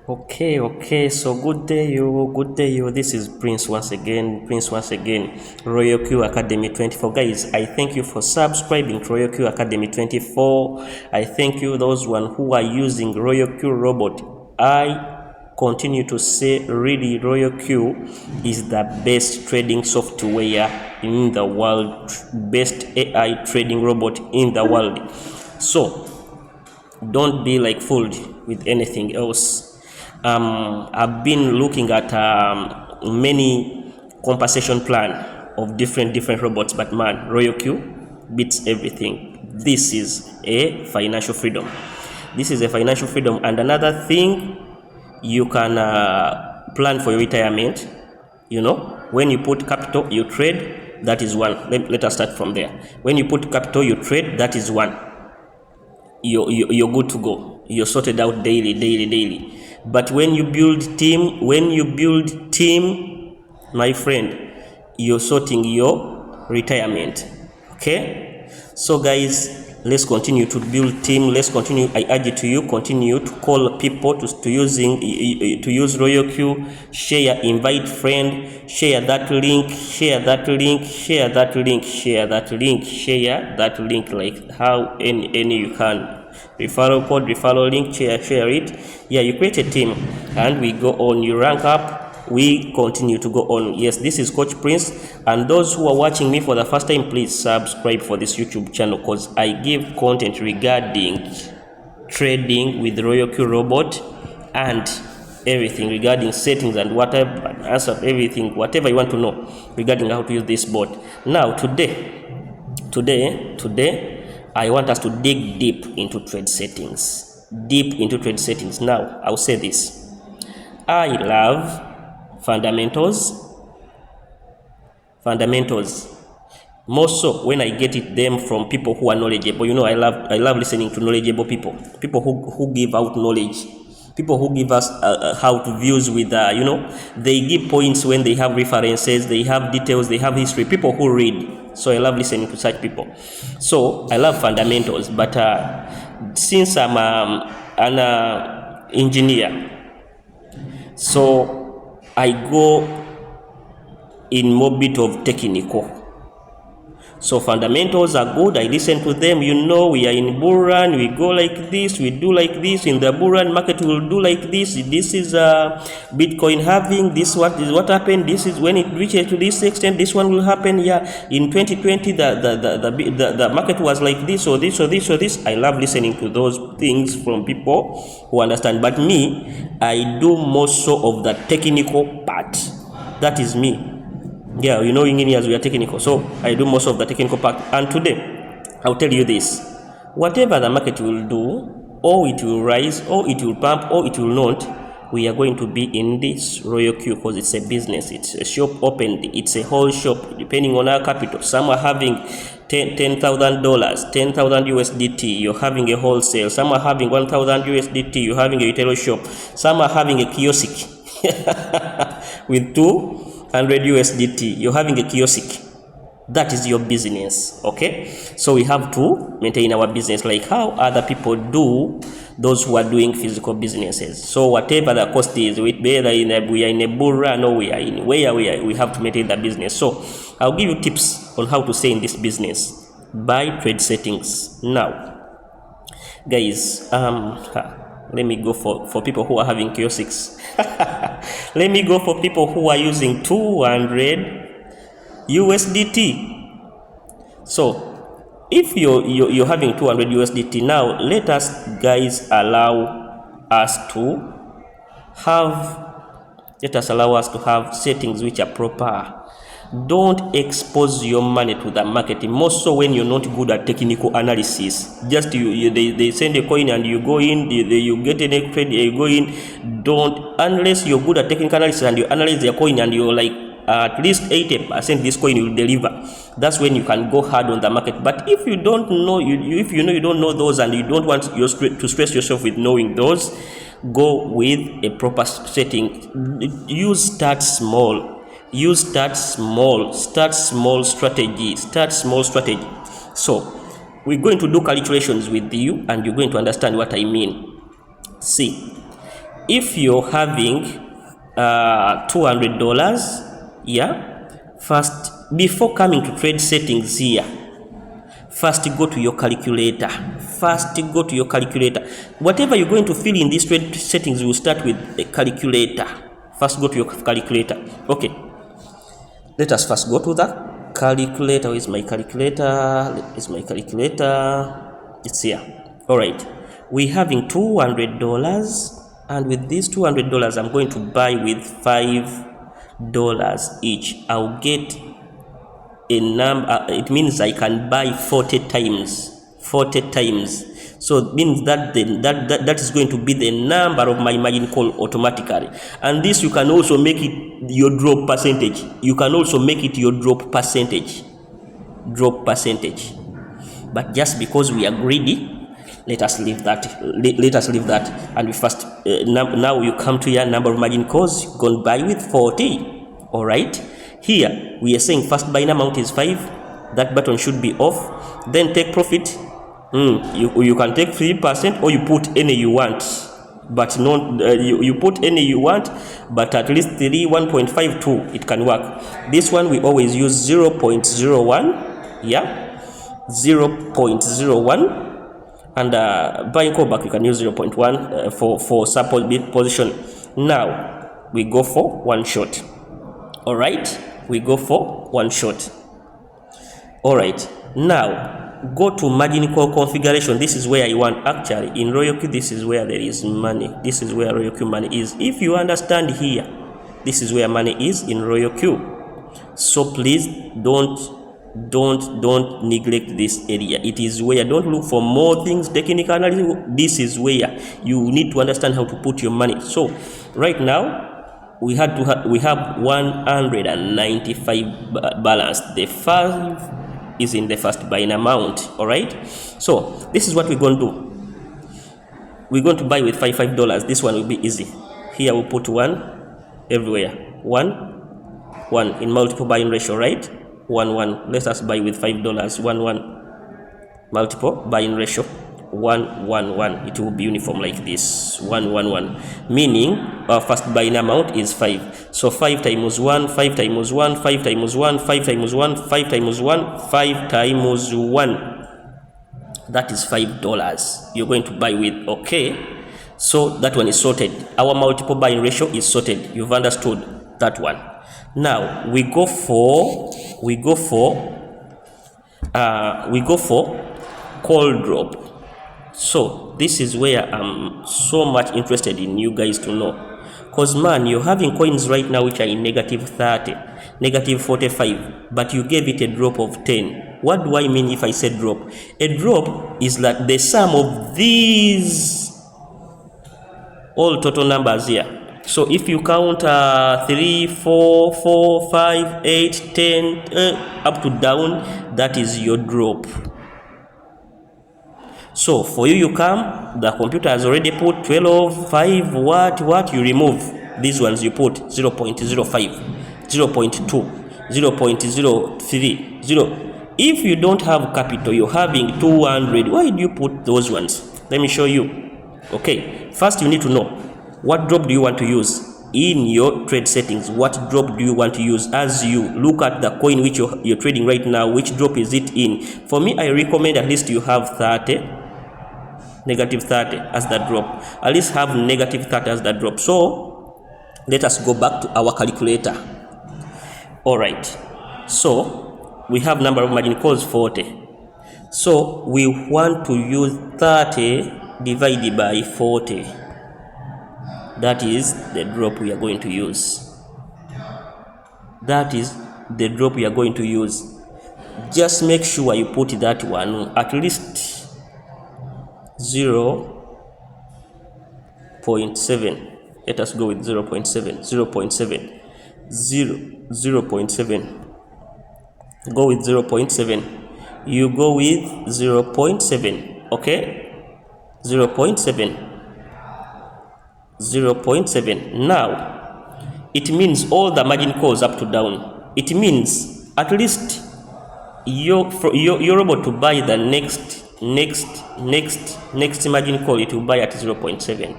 Okay, so good day you. This is Prince once again, Royal Q Academy 24. Guys, I thank you for subscribing to Royal Q Academy 24. I thank you those one who are using Royal Q robot. I continue to say really Royal Q is the best trading software in the world, best AI trading robot in the world. So don't be like fooled with anything else. I've been looking at many compensation plan of different robots, but man, Royal Q beats everything. This is a financial freedom. And another thing, you can plan for your retirement. You know, when you put capital, you trade. That is one. Let us start from there. When you put capital, you trade. That is one. You're good to go. You're sorted out daily. But when you build team, my friend, you're sorting your retirement. Okay, so guys, let's continue to build team. Let's continue. I urge to you, continue to call people to use Royal Q. Share, invite friend, share that link, like how any you can. Referral code, referral link, share it. Yeah, you create a team and we go on. You rank up, we continue to go on. Yes, this is Coach Prince, and those who are watching me for the first time, please subscribe for this YouTube channel, because I give content regarding trading with Royal Q robot and everything regarding settings and whatever, answer everything, whatever you want to know regarding how to use this bot. Now today I want us to dig deep into trade settings. Now, I'll say this. I love fundamentals. More so when I get them from people who are knowledgeable. You know, I love listening to knowledgeable people who give out knowledge, people who give us how to views with, you know, they give points when they have references, they have details, they have history, people who read. So I love listening to such people. So I love fundamentals, but since I'm an engineer, so I go in more bit of technical. So fundamentals are good. I listen to them. You know, we are in bull run. We go like this. We do like this. In the bull run market, we will do like this. This is Bitcoin halving. This is what happened. This is when it reaches to this extent. This one will happen. Yeah, in 2020, the market was like this or this or this or this. I love listening to those things from people who understand. But me, I do more so of the technical part. That is me. Yeah, you know, engineers, we are technical, so I do most of the technical part. And today, I'll tell you this: whatever the market will do, or it will rise, or it will pump, or it will not, we are going to be in this Royal Q, because it's a business, it's a shop opened, it's a whole shop, depending on our capital. Some are having $10,000, 10,000 USDT, you're having a wholesale. Some are having 1,000 USDT, you're having a retail shop. Some are having a kiosk with 200 USDT, you're having a kiosk. That is your business. Okay, so we have to maintain our business like how other people do, those who are doing physical businesses. So whatever the cost is, whether we are in a bull run or we are in where we have to maintain the business. So I'll give you tips on how to stay in this business by trade settings. Now guys, let me go for people who are having kiosks. Let me go for people who are using 200 USDT. So if you're having 200 USDT, now let us guys allow us to have settings which are proper. Don't expose your money to the market, more so when you're not good at technical analysis. Just they send a coin and you go in, you get an trade, you go in. Don't, unless you're good at technical analysis and you analyze the coin and you're like at least 80% this coin will deliver. That's when you can go hard on the market. But if you don't know, if you know you don't know those and you don't want to stress yourself with knowing those, go with a proper setting. Use start small. Start small strategy. So we're going to do calculations with you and you're going to understand what I mean. See, if you're having $200, yeah, first, before coming to trade settings here, first go to your calculator. Whatever you're going to fill in these trade settings, you will start with a calculator. First go to your calculator. Okay, let us first go to the calculator. Where is my calculator? It's here. All right, we're having $200, and with these $200 I'm going to buy with $5 each. I'll get a number. It means I can buy 40 times. So it means that that is going to be the number of my margin call automatically. And this, you can also make it your drop percentage. But just because we are greedy, let us leave that. And we first now you come to your number of margin calls. You can buy with 40. All right. Here we are saying first buying amount is 5. That button should be off. Then take profit. You can take 3%, or you put any you want, but not you put any you want, but at least 1.52 it can work. This one we always use 0.01, yeah, 0.01, and buying callback you can use 0.1 for support bid position. Now we go for one shot. All right, we go for one shot. All right, now go to margin call configuration. This is where you want, actually in RoyalQ, this is where there is money. This is where RoyalQ money is. If you understand here, this is where money is in RoyalQ. So please don't neglect this area. It is where, don't look for more things, technical analysis. This is where you need to understand how to put your money. So right now we have 195 balance. The 5 is in the first buying amount. All right, so this is what we're going to do. We're going to buy with $5. This one will be easy. Here we'll put 1 everywhere. 1 in multiple buying ratio, right? 1 let us buy with $5. 1 multiple buying ratio. 1 it will be uniform like this. 1 meaning our first buying amount is 5. So 5 times 1, 5 times 1, 5 times 1, 5 times 1, 5 times 1, 5 times 1, that is $5 you're going to buy with. Okay, so that one is sorted. Our multiple buying ratio is sorted. You've understood that one. Now we go for call drop. So this is where I'm so much interested in you guys to know, because man, you're having coins right now which are in -30, -45, but you gave it a drop of 10. What do I mean if I said drop? A drop is like the sum of these all total numbers here. So if you count 3, 4, 4, 5, 8, 10 up to down, that is your drop. So for you come, the computer has already put 12, 5, what you remove these ones, you put 0.05, 0.2, 0.03, 0. If you don't have capital, you're having 200, why do you put those ones? Let me show you. Okay, first you need to know what drop do you want to use in your trade settings. What drop do you want to use as you look at the coin which you're trading right now? Which drop is it in? For me, I recommend at least you have -30 as that drop. At least have -30 as that drop. So let us go back to our calculator. All right, so we have number of margin calls 40. So we want to use 30 divided by 40. That is the drop we are going to use. Just make sure you put that one at least 0.7. Let us go with 0.7. 0.7. Go with 0.7. You go with 0.7. Okay, 0.7. Now it means all the margin calls up to down. It means at least you're able to buy the next margin call. It will buy at 0.7.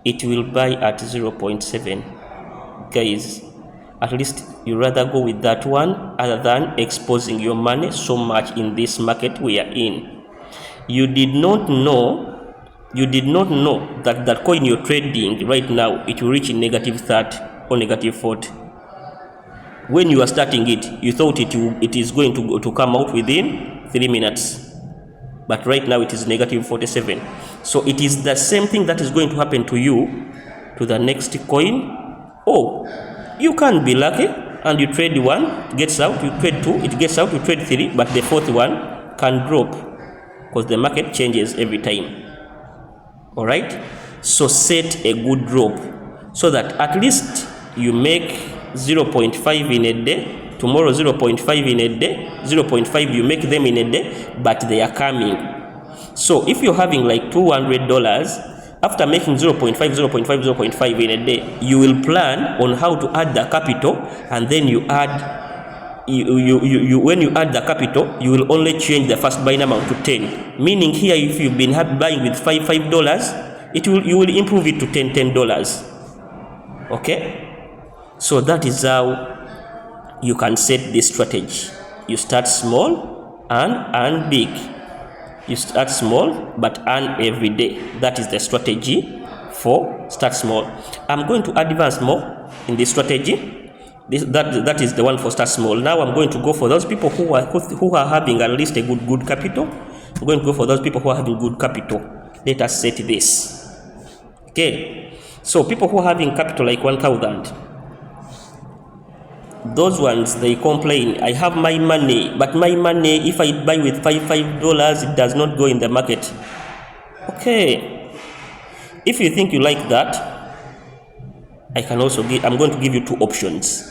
it will buy at 0.7. Guys, at least you rather go with that one other than exposing your money so much in this market we are in. You did not know that that coin you're trading right now, it will reach negative 30 or negative 40. When you are starting it, you thought it is going to come out within 3 minutes, but right now it is negative 47. So it is the same thing that is going to happen to you to the next coin. Oh, you can be lucky and you trade one, it gets out, you trade two, it gets out, you trade three, but the fourth one can drop because the market changes every time. All right, so set a good drop so that at least you make 0.5 in a day, tomorrow 0.5 in a day, 0.5 you make them in a day, but they are coming. So if you're having like $200, after making 0.5 in a day, you will plan on how to add the capital, and then you add when you add the capital, you will only change the first buying amount to 10. Meaning here, if you've been buying with $5, you will improve it to $10. Okay, so that is how you can set this strategy. You start small and earn big. You start small but earn every day. That is the strategy for start small. I'm going to advance more in this strategy. That is the one for start small. Now I'm going to go for those people who are having at least a good capital. We're going to go for those people who are having good capital. Let us set this. Okay, so people who are having capital like 1,000, those ones, they complain, I have my money, but my money, if I buy with $5, it does not go in the market. Okay, if you think you like that, I'm going to give you two options.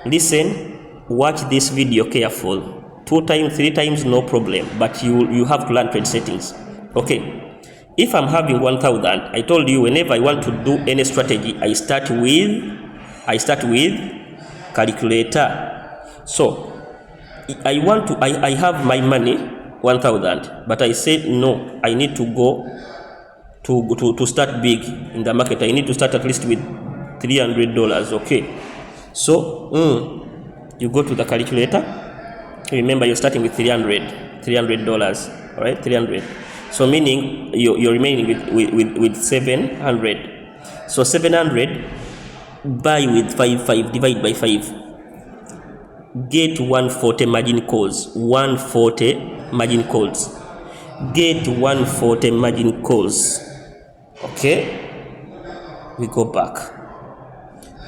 Listen, watch this video careful. 2 times, 3 times, no problem, but you have to learn trade settings. Okay, if I'm having 1,000, I told you whenever I want to do any strategy, I start with calculator. So I have my money 1,000, but I said no, I need to go to start big in the market. I need to start at least with $300. Okay, so you go to the calculator. Remember, you're starting with $300. All right, 300. So meaning you're remaining with 700. So 700 buy with 5, divide by 5, get 140 margin calls. 140 margin calls. Get 140 margin calls. Okay, we go back.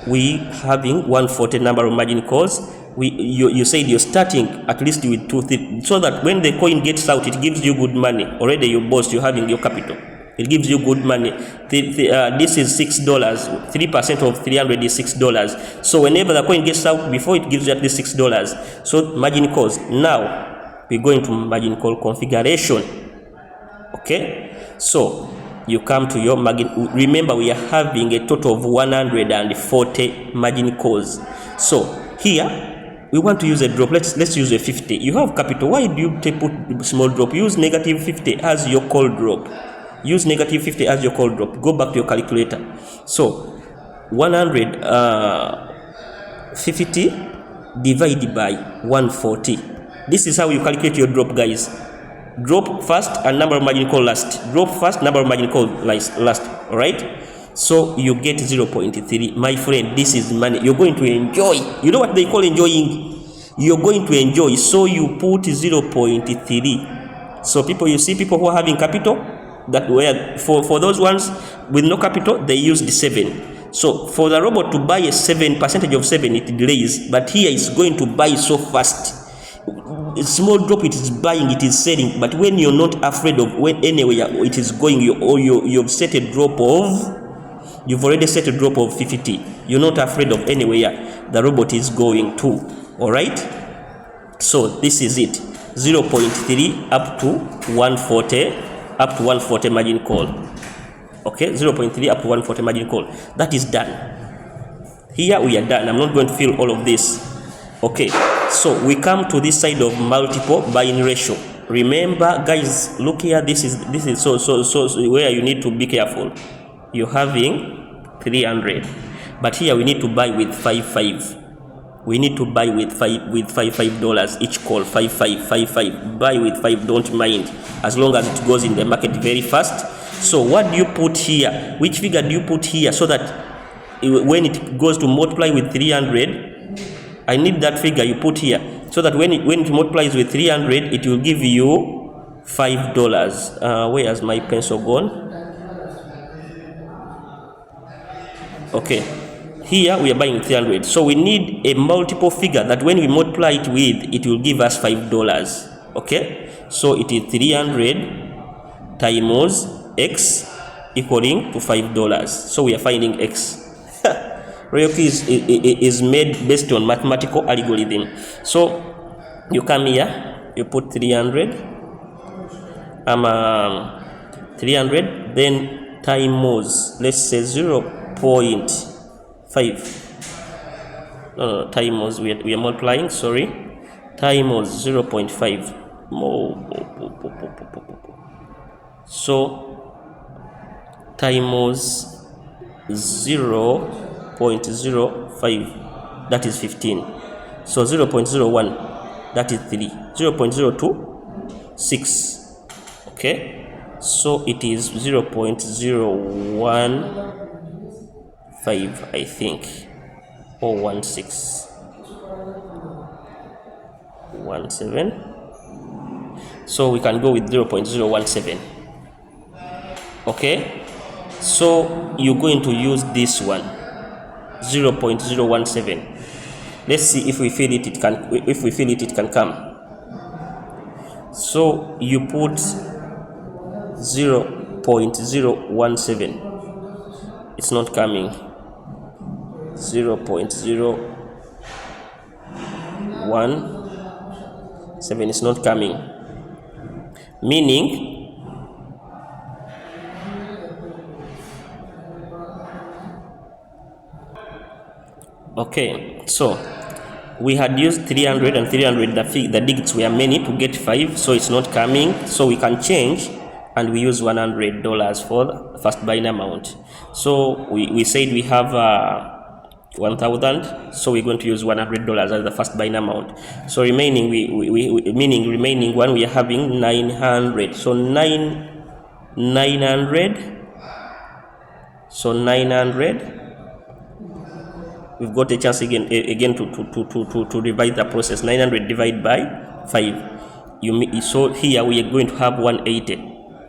We having 140 number of margin calls. You said you're starting at least with 2, so that when the coin gets out, it gives you good money. Already your boss, you're having your capital. It gives you good money. This is $6. 3% of 300 is $6. So whenever the coin gets out, before it gives you at least $6. So margin calls. Now we're going to margin call configuration. Okay, so you come to your margin. Remember, we are having a total of 140 margin calls. So here we want to use a drop. Let's use a 50. You have capital. Why do you put small drop? Use negative 50 as your call drop. Use negative 50 as your call drop. Go back to your calculator. So 150 divided by 140. This is how you calculate your drop, guys. Drop first and number of margin call last. Drop first, number of margin call last. All right. So you get 0.3. My friend, this is money. You're going to enjoy. You know what they call enjoying? You're going to enjoy. So you put 0.3. So people, you see people who are having capital, that were for those ones with no capital, they used 7. So for the robot to buy a 7% of 7, it delays, but here it's going to buy so fast. A small drop, it is buying, it is selling. But when you're not afraid of when anywhere it is going, you've set a drop of, you've already set a drop of 50. You're not afraid of anywhere the robot is going to. All right. So this is it. 0.3 up to 140 margin call. Okay, 0.3 up to 140 margin call. That is done. Here we are done. I'm not going to fill all of this. Okay, so we come to this side of multiple buying ratio. Remember, guys, look here. This is so where you need to be careful. you're having 300, but here we need to buy with 55. We need to buy with $5 each call. 55. Buy with 5. Don't mind, as long as it goes in the market very fast. So what do you put here? Which figure do you put here so that when it goes to multiply with 300, I need that figure you put here, so that when it multiplies with 300, it will give you $5. Where has my pencil gone? Okay, here we are buying 300, so we need a multiple figure that when we multiply it with, it will give us $5. Okay, so it is 300 times x equaling to $5. So we are finding x. Royalty is made based on mathematical algorithm. So you come here, you put 300, 300, then times, let's say 0.5. No, times, we are multiplying, sorry, times 0.5. So times 0.05, that is 15. So 0.01, that is 3. 0.02, 6. Okay, so it is 0.015, I think, or 17. So we can go with 0.017. Okay, so you're going to use this one, 0.017. Let's see if we feel it, it can come. So you put 0.017. It's not coming. 0.017 is not coming, meaning okay, so we had used 300 and 300, the digits were many to get 5, so it's not coming. So we can change and we use $100 for the first buying amount. So we said we have 1,000, so we're going to use $100 as the first buying amount. So remaining, remaining one, we are having 900. So 900. So 900. We've got a chance again to divide the process. 900 divided by 5. So here we are going to have 180.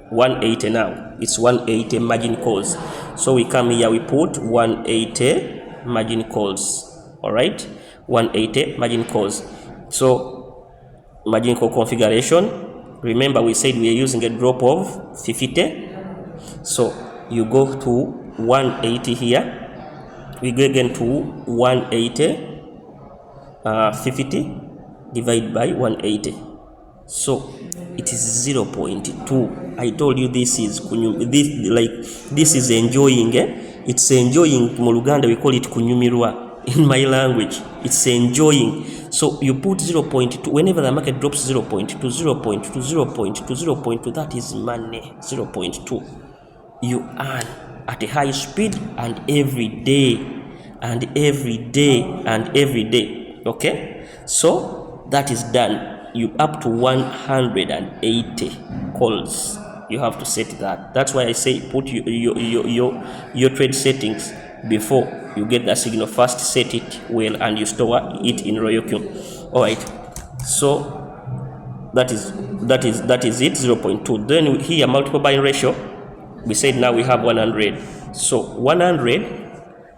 180 now. It's 180 margin calls. So we come here, we put 180 margin calls. All right, 180 margin calls. So margin call configuration. Remember, we said we are using a drop of 50. So you go to 180 here. We go again to 180, 50 divided by 180. So it is 0.2. I told you this is enjoying. It's enjoying. Mu Luganda we call it kunyumirwa. In my language, it's enjoying. So you put 0.2 whenever the market drops. 0.2, 0.2, 0.2, 0.2. That is money. 0.2. You earn at a high speed and every day and every day and every day. Okay, so that is done. You up to 180 calls. You have to set that. That's why I say put your trade settings before you get the signal. First set it well and you store it in RoyalQ. All right, so that is it. 0.2. Then here multiple buying ratio. We said now we have 100. So 100,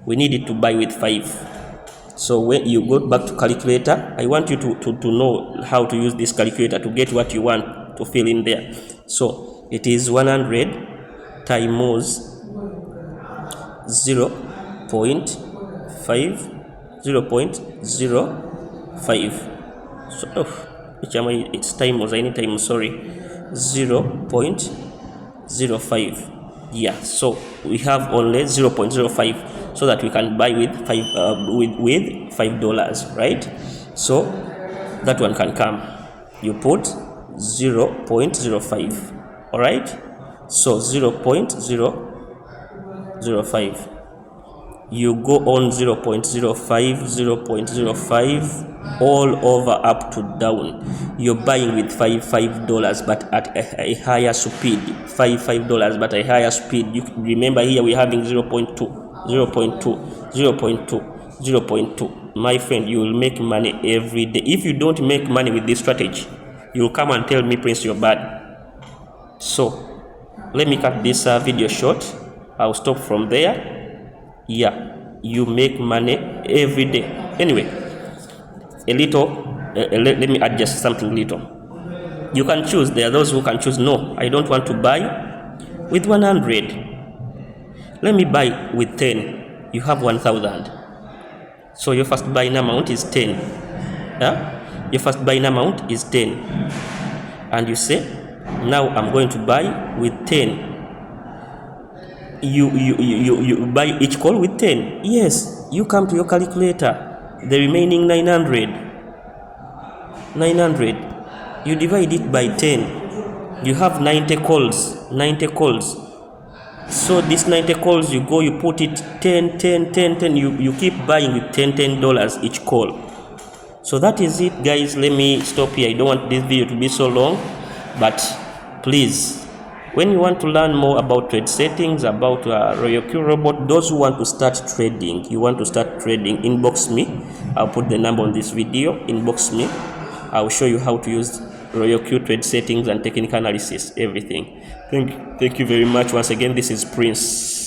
we need it to buy with 5. So when you go back to calculator, I want you to know how to use this calculator to get what you want to fill in there. So it is 100 times 0.5. So it's time was any time, sorry, 0.05. Yeah, so we have only 0.05, so that we can buy with $5, right? So that one can come. You put 0.05. all right, so 0.05. 0.05. You go on 0.05, 0.05, all over up to down. You're buying with $5, but at a higher speed. $5, but a higher speed. You remember here we're having 0.2, 0.2, 0.2, 0.2. My friend, you will make money every day. If you don't make money with this strategy, you'll come and tell me, Prince, you're bad. So let me cut this video short. I'll stop from there. Yeah, you make money every day. Anyway, let me adjust something little. You can choose. There are those who can choose, no, I don't want to buy with 100. Let me buy with 10. You have 1,000. So your first buying amount is 10. Yeah? Your first buying amount is 10. And you say, now I'm going to buy with 10. You buy each call with 10. Yes, you come to your calculator, the remaining 900, you divide it by 10. You have 90 calls. So this 90 calls, you go, you put it 10. You keep buying with $10 each call. So that is it, guys. Let me stop here. I don't want this video to be so long, but please, when you want to learn more about trade settings, about RoyalQ robot, those who want to start trading, inbox me. I'll put the number on this video. Inbox me. I'll show you how to use RoyalQ trade settings and technical analysis, everything. Thank you very much. Once again, this is Prince.